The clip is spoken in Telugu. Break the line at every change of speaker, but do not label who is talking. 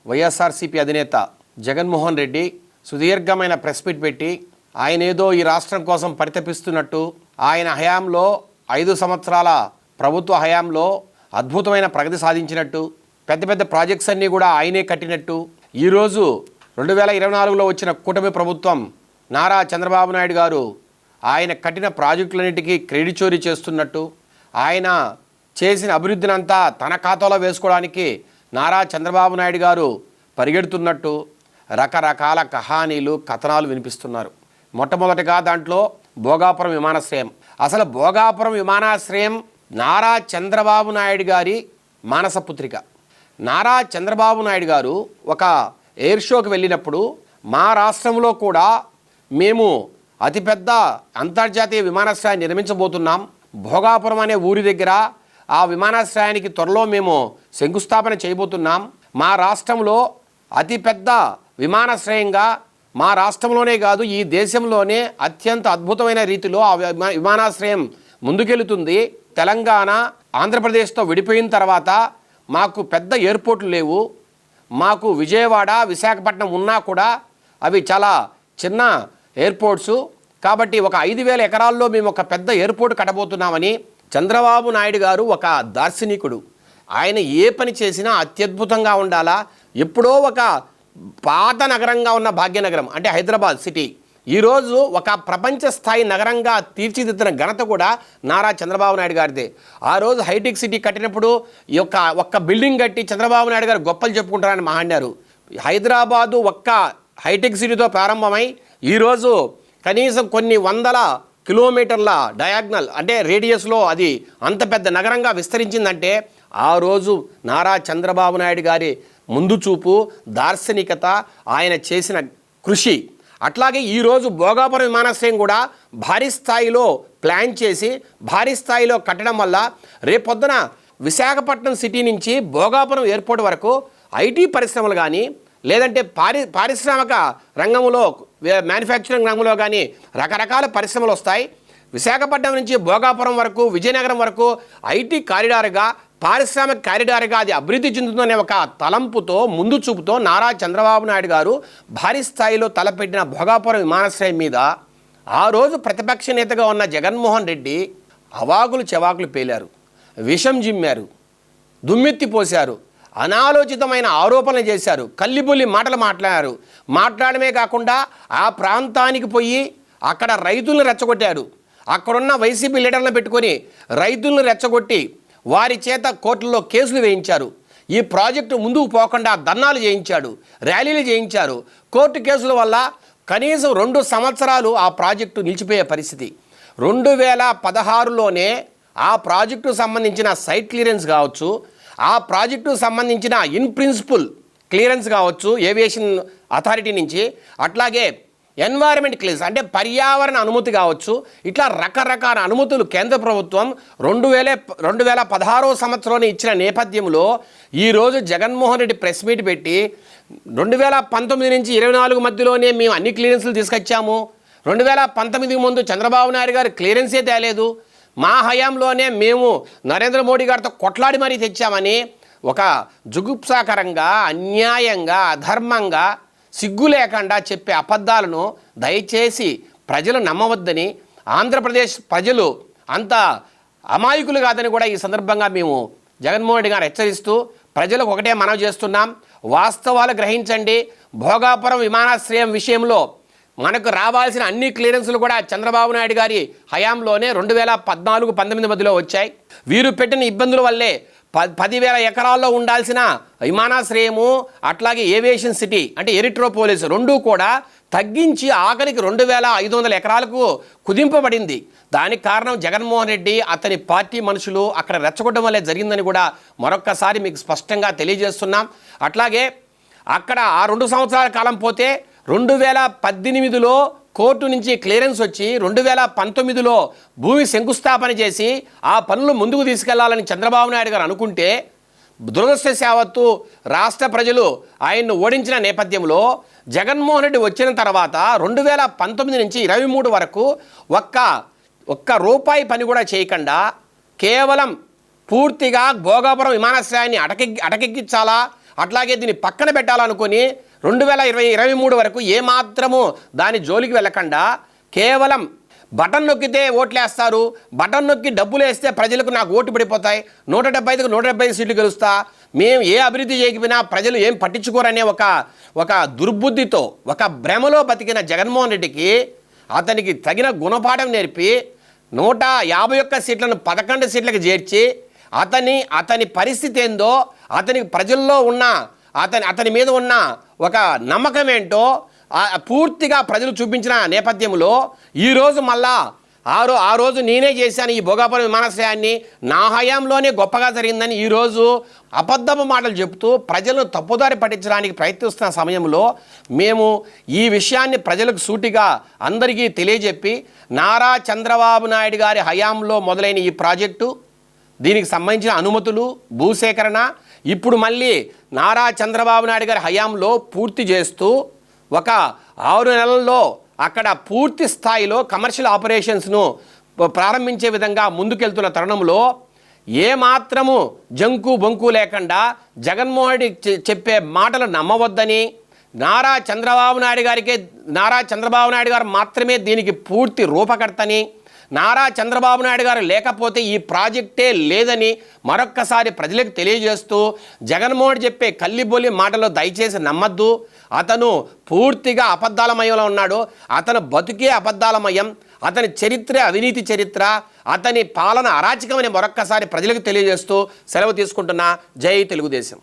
వైఎస్ఆర్సీపీ అధినేత జగన్మోహన్ రెడ్డి సుదీర్ఘమైన ప్రెస్ మీట్ పెట్టి ఆయన ఏదో ఈ రాష్ట్రం కోసం పరితపిస్తున్నట్టు, ఆయన హయాంలో 5 సంవత్సరాల ప్రభుత్వ హయాంలో అద్భుతమైన ప్రగతి సాధించినట్టు, పెద్ద పెద్ద ప్రాజెక్ట్స్ అన్నీ కూడా ఆయనే కట్టినట్టు, ఈరోజు 2024లో వచ్చిన కూటమి ప్రభుత్వం నారా చంద్రబాబు నాయుడు గారు ఆయన కట్టిన ప్రాజెక్టులన్నిటికీ క్రెడిట్ చోరీ చేస్తున్నట్టు, ఆయన చేసిన అభివృద్ధినంతా తన ఖాతాలో వేసుకోవడానికి నారా చంద్రబాబు నాయుడు గారు పరిగెడుతున్నట్టు రకరకాల కహానీలు కథనాలు వినిపిస్తున్నారు. మొట్టమొదటిగా దాంట్లో భోగాపురం విమానాశ్రయం. అసలు భోగాపురం విమానాశ్రయం నారా చంద్రబాబు నాయుడు గారి మానసపుత్రిక. నారా చంద్రబాబు నాయుడు గారు ఒక ఎయిర్ షోకి వెళ్ళినప్పుడు మా రాష్ట్రంలో కూడా మేము అతిపెద్ద అంతర్జాతీయ విమానాశ్రయాన్ని నిర్మించబోతున్నాం, భోగాపురం అనే ఊరి దగ్గర ఆ విమానాశ్రయానికి త్వరలో మేము శంకుస్థాపన చేయబోతున్నాం, మా రాష్ట్రంలో అతిపెద్ద విమానాశ్రయంగా మా రాష్ట్రంలోనే కాదు ఈ దేశంలోనే అత్యంత అద్భుతమైన రీతిలో ఆ విమానాశ్రయం ముందుకెళ్తుంది. తెలంగాణ ఆంధ్రప్రదేశ్తో విడిపోయిన తర్వాత మాకు పెద్ద ఎయిర్పోర్ట్లు లేవు, మాకు విజయవాడ విశాఖపట్నం ఉన్నా కూడా అవి చాలా చిన్న ఎయిర్పోర్ట్స్, కాబట్టి ఒక 5,000 ఎకరాల్లో మేము ఒక పెద్ద ఎయిర్పోర్ట్ కట్టబోతున్నామని చంద్రబాబు నాయుడు గారు ఒక దార్శనికుడు. ఆయన ఏ పని చేసినా అత్యద్భుతంగా ఉండాలా. ఎప్పుడో ఒక పాత నగరంగా ఉన్న భాగ్యనగరం అంటే హైదరాబాద్ సిటీ ఈరోజు ఒక ప్రపంచ స్థాయి నగరంగా తీర్చిదిద్దిన ఘనత కూడా నారా చంద్రబాబు నాయుడు గారిదే. ఆ రోజు హైటెక్ సిటీ కట్టినప్పుడు ఈ ఒక్క బిల్డింగ్ కట్టి చంద్రబాబు నాయుడు గారు గొప్పలు చెప్పుకుంటారని మాట్లాడారు. హైదరాబాదు ఒక్క హైటెక్ సిటీతో ప్రారంభమై ఈరోజు కనీసం కొన్ని వందల కిలోమీటర్ల డయాగ్నల్ అంటే రేడియస్లో అది అంత పెద్ద నగరంగా విస్తరించిందంటే ఆ రోజు నారా చంద్రబాబు నాయుడు గారి ముందు చూపు, దార్శనికత, ఆయన చేసిన కృషి. అట్లాగే ఈరోజు భోగాపురం విమానాశ్రయం కూడా భారీ స్థాయిలో ప్లాన్ చేసి భారీ స్థాయిలో కట్టడం వల్ల రేపొద్దున విశాఖపట్నం సిటీ నుంచి భోగాపురం ఎయిర్పోర్ట్ వరకు ఐటీ పరిశ్రమలు కానీ లేదంటే పారిశ్రామిక రంగంలో మ్యానుఫ్యాక్చరింగ్ రంగంలో కానీ రకరకాల పరిశ్రమలు వస్తాయి. విశాఖపట్నం నుంచి భోగాపురం వరకు విజయనగరం వరకు ఐటీ కారిడార్గా పారిశ్రామిక కారిడార్గా అది అభివృద్ధి చెందుతుందనే ఒక తలంపుతో ముందు చూపుతో నారా చంద్రబాబు నాయుడు గారు భారీ స్థాయిలో తలపెట్టిన భోగాపురం విమానాశ్రయం మీద ఆ రోజు ప్రతిపక్ష నేతగా ఉన్న జగన్మోహన్ రెడ్డి అవాకులు చెవాకులు పేలారు, విషం జిమ్మారు, దుమ్మెత్తి పోశారు, అనాలోచితమైన ఆరోపణలు చేశారు, కల్లిబుల్లి మాటలు మాట్లాడారు. మాట్లాడమే కాకుండా ఆ ప్రాంతానికి పోయి అక్కడ రైతులను రెచ్చగొట్టారు. అక్కడున్న వైసీపీ లీడర్లను పెట్టుకొని రైతులను రెచ్చగొట్టి వారి చేత కోర్టుల్లో కేసులు వేయించారు. ఈ ప్రాజెక్టు ముందుకు పోకుండా ధర్నాలు చేయించాడు, ర్యాలీలు చేయించారు. కోర్టు కేసుల వల్ల కనీసం 2 సంవత్సరాలు ఆ ప్రాజెక్టు నిలిచిపోయే పరిస్థితి. 2016లోనే ఆ ప్రాజెక్టుకు సంబంధించిన సైట్ క్లియరెన్స్ కావచ్చు, ఆ ప్రాజెక్టుకు సంబంధించిన ఇన్ ప్రిన్సిపల్ క్లియరెన్స్ కావచ్చు ఏవియేషన్ అథారిటీ నుంచి, అట్లాగే ఎన్వైరన్మెంట్ క్లియరెన్స్ అంటే పర్యావరణ అనుమతి కావచ్చు, ఇట్లా రకరకాల అనుమతులు కేంద్ర ప్రభుత్వం 2016 సంవత్సరంలో ఇచ్చిన నేపథ్యంలో ఈరోజు జగన్మోహన్ రెడ్డి ప్రెస్ మీట్ పెట్టి 2019 నుంచి 24 మధ్యలోనే మేము అన్ని క్లియరెన్స్లు తీసుకొచ్చాము, 2019 ముందు చంద్రబాబు నాయుడు గారు క్లియరెన్సే తేలేదు, మా హయాంలోనే మేము నరేంద్ర మోడీ గారితో కొట్లాడి మరీ తెచ్చామని ఒక జుగుప్సాకరంగా అన్యాయంగా అధర్మంగా సిగ్గు లేకుండా చెప్పే అబద్ధాలను దయచేసి ప్రజలు నమ్మవద్దని, ఆంధ్రప్రదేశ్ ప్రజలు అంత అమాయకులు కాదని కూడా ఈ సందర్భంగా మేము జగన్మోహన్ రెడ్డి గారు హెచ్చరిస్తూ ప్రజలకు ఒకటే మనవి చేస్తున్నాం, వాస్తవాలు గ్రహించండి. భోగాపురం విమానాశ్రయం విషయంలో మనకు రావాల్సిన అన్ని క్లియరెన్సులు కూడా చంద్రబాబు నాయుడు గారి హయాంలోనే 2014-19 మధ్యలో వచ్చాయి. వీరు పెట్టిన ఇబ్బందుల వల్లే 10,000 ఎకరాల్లో ఉండాల్సిన విమానాశ్రయము అట్లాగే ఏవియేషన్ సిటీ అంటే ఎరిట్రోపోలిస్ రెండూ కూడా తగ్గించి ఆఖరికి 2,500 ఎకరాలకు కుదింపబడింది. దానికి కారణం జగన్మోహన్ రెడ్డి అతని పార్టీ మనుషులు అక్కడ రెచ్చగొట్టడం వల్లే జరిగిందని కూడా మరొక్కసారి మీకు స్పష్టంగా తెలియజేస్తున్నాం. అట్లాగే అక్కడ ఆ 2 సంవత్సరాల కాలం పోతే 2018లో కోర్టు నుంచి క్లియరెన్స్ వచ్చి 2019లో భూమి శంకుస్థాపన చేసి ఆ పనులు ముందుకు తీసుకెళ్లాలని చంద్రబాబు నాయుడు గారు అనుకుంటే దురదృష్టవశాత్తు రాష్ట్ర ప్రజలు ఆయన్ను ఓడించిన నేపథ్యంలో జగన్మోహన్ రెడ్డి వచ్చిన తర్వాత 2019 నుంచి 23 వరకు ఒక్క రూపాయి పని కూడా చేయకుండా కేవలం పూర్తిగా భోగాపురం విమానాశ్రయాన్ని అటకెక్కించాలా, అట్లాగే దీన్ని పక్కన పెట్టాలనుకొని 2023 వరకు ఏమాత్రము దాని జోలికి వెళ్ళకుండా కేవలం బటన్ నొక్కితే ఓట్లేస్తారు, బటన్ నొక్కి డబ్బులు వేస్తే ప్రజలకు నాకు ఓటు పడిపోతాయి, 175కు 175 సీట్లు గెలుస్తా, మేము ఏ అభివృద్ధి చేయకపోయినా ప్రజలు ఏం పట్టించుకోరనే ఒక దుర్బుద్ధితో ఒక భ్రమలో బతికిన జగన్మోహన్ రెడ్డికి అతనికి తగిన గుణపాఠం నేర్పి 151 సీట్లను 11 సీట్లకు చేర్చి అతని పరిస్థితి ఏందో, అతనికి ప్రజల్లో ఉన్న అతని మీద ఉన్న ఒక నమ్మకం ఏంటో పూర్తిగా ప్రజలు చూపించిన నేపథ్యంలో ఈరోజు మళ్ళా ఆ రోజు నేనే చేశాను ఈ భోగాపురం విమానాశ్రయాన్ని, నా హయాంలోనే గొప్పగా జరిగిందని ఈరోజు అబద్ధపు మాటలు చెబుతూ ప్రజలను తప్పుదారి పట్టించడానికి ప్రయత్నిస్తున్న సమయంలో మేము ఈ విషయాన్ని ప్రజలకు సూటిగా అందరికీ తెలియజెప్పి నారా చంద్రబాబు నాయుడు గారి హయాంలో మొదలైన ఈ ప్రాజెక్టు, దీనికి సంబంధించిన అనుమతులు, భూసేకరణ ఇప్పుడు మళ్ళీ నారా చంద్రబాబు నాయుడు గారి హయాంలో పూర్తి చేస్తూ ఒక 6 నెలల్లో అక్కడ పూర్తి స్థాయిలో కమర్షియల్ ఆపరేషన్స్ను ప్రారంభించే విధంగా ముందుకెళ్తున్న తరుణంలో ఏమాత్రము జంకు బొంకు లేకుండా జగన్మోహన్ రెడ్డి చెప్పే మాటలు నమ్మవద్దని, నారా చంద్రబాబు నాయుడు గారు మాత్రమే దీనికి పూర్తి రూపకర్తని, నారా చంద్రబాబు నాయుడు గారు లేకపోతే ఈ ప్రాజెక్టే లేదని మరొక్కసారి ప్రజలకు తెలియజేస్తూ జగన్మోహన్ చెప్పే కల్లిబొల్లి మాటలో దయచేసి నమ్మద్దు. అతను పూర్తిగా అబద్ధాలమయంలో ఉన్నాడు. అతను బతుకే అబద్ధాలమయం, అతని చరిత్ర అవినీతి చరిత్ర, అతని పాలన అరాచకమని మరొక్కసారి ప్రజలకు తెలియజేస్తూ సెలవు తీసుకుంటున్నా. జై తెలుగుదేశం.